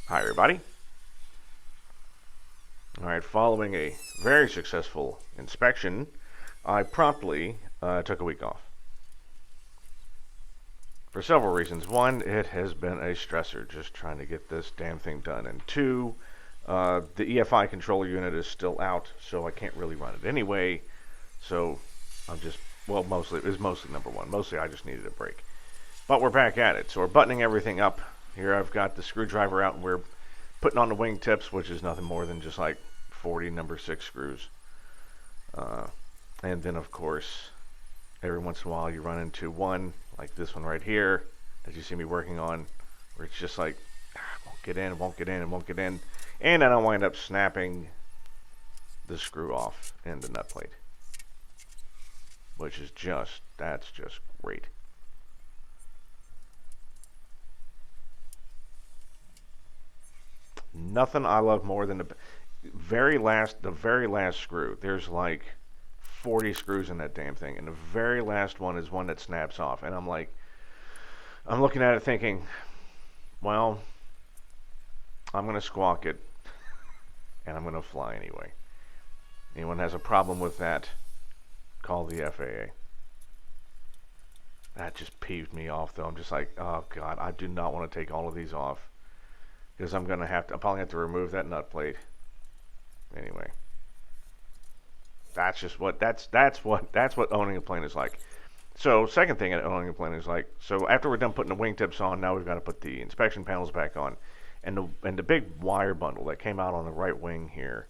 Hi everybody. Alright, following a very successful inspection, I promptly took a week off. For several reasons. One, it has been a stressor just trying to get this damn thing done. And two, the EFI controller unit is still out, so I can't really run it anyway. So I'm just, well, it was mostly number one. Mostly I just needed a break. But we're back at it. So we're buttoning everything up. Here I've got the screwdriver out and we're putting on the wingtips, which is nothing more than just like 40 number 6 screws. And then, of course, every once in a while you run into one, like this one right here, that you see me working on, where it's just like, won't get in, won't get in, won't get in. And then I wind up snapping the screw off in the nut plate. Which is that's just great. Nothing I love more than the very last screw. There's like 40 screws in that damn thing, and the very last one is one that snaps off. And I'm looking at it thinking, well, I'm gonna squawk it, and I'm gonna fly anyway. Anyone has a problem with that, call the FAA. That just peeved me off, though. I'm just like, oh god, I do not want to take all of these off. Because I'm probably have to remove that nut plate. Anyway, that's what owning a plane is like. So second thing at owning a plane is like, so after we're done putting the wingtips on, now we've got to put the inspection panels back on, and the big wire bundle that came out on the right wing here,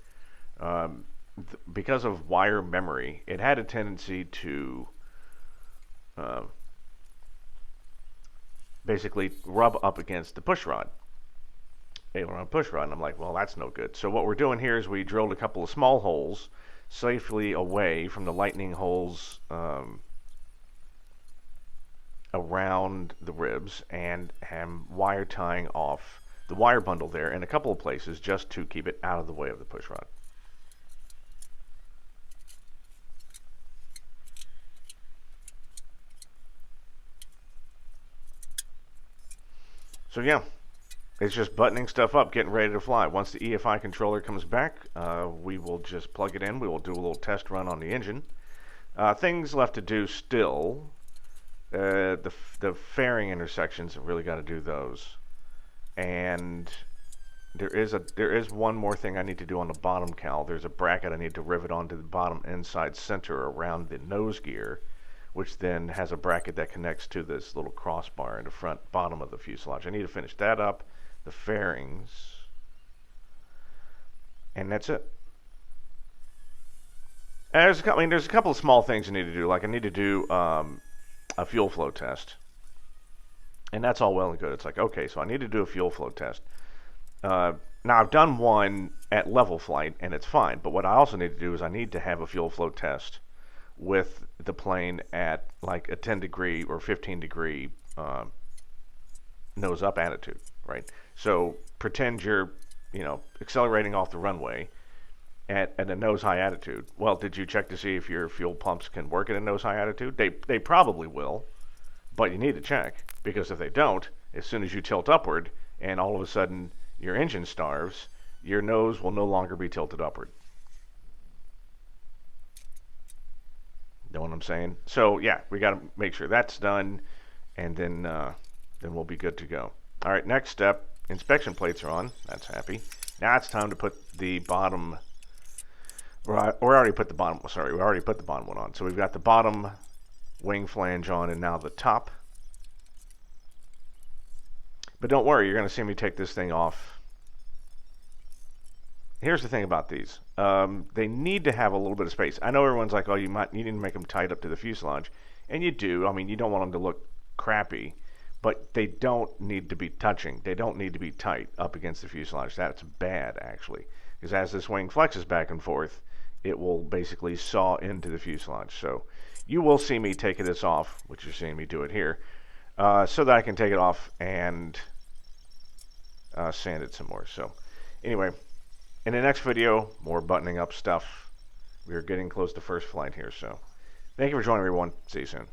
because of wire memory, it had a tendency to basically rub up against the push rod. Aileron push rod, and I'm like, well, that's no good. So what we're doing here is we drilled a couple of small holes safely away from the lightning holes around the ribs, and am wire tying off the wire bundle there in a couple of places just to keep it out of the way of the push rod. So yeah, it's just buttoning stuff up, getting ready to fly. Once the EFI controller comes back, we will just plug it in. We will do a little test run on the engine. Things left to do still. The fairing intersections, really got to do those. And there is one more thing I need to do on the bottom cowl. There's a bracket I need to rivet onto the bottom inside center around the nose gear, which then has a bracket that connects to this little crossbar in the front bottom of the fuselage. I need to finish that up, the fairings, and that's it. And there's a couple of small things I need to do. Like I need to do a fuel flow test, and that's all well and good. It's like, okay, so I need to do a fuel flow test. Now I've done one at level flight, and it's fine. But what I also need to do is I need to have a fuel flow test with the plane at like a 10 degree or 15 degree nose up attitude, right? So pretend you're, accelerating off the runway at a nose high attitude. Well, did you check to see if your fuel pumps can work at a nose high attitude? They probably will, but you need to check, because if they don't, as soon as you tilt upward and all of a sudden your engine starves, your nose will no longer be tilted upward. Know what I'm saying? So yeah, we got to make sure that's done, and then we'll be good to go. All right, next step, inspection plates are on. That's happy. Now it's time to put the bottom. We already put the bottom. Sorry, we already put the bottom one on. So we've got the bottom wing flange on, and now the top. But don't worry, you're going to see me take this thing off. Here's the thing about these. They need to have a little bit of space. I know everyone's like, oh, you need to make them tight up to the fuselage. And you do. I mean, you don't want them to look crappy. But they don't need to be touching. They don't need to be tight up against the fuselage. That's bad, actually. Because as this wing flexes back and forth, it will basically saw into the fuselage. So you will see me take this off, which you're seeing me do it here, so that I can take it off and sand it some more. So anyway, in the next video, more buttoning up stuff. We are getting close to first flight here. So thank you for joining, everyone. See you soon.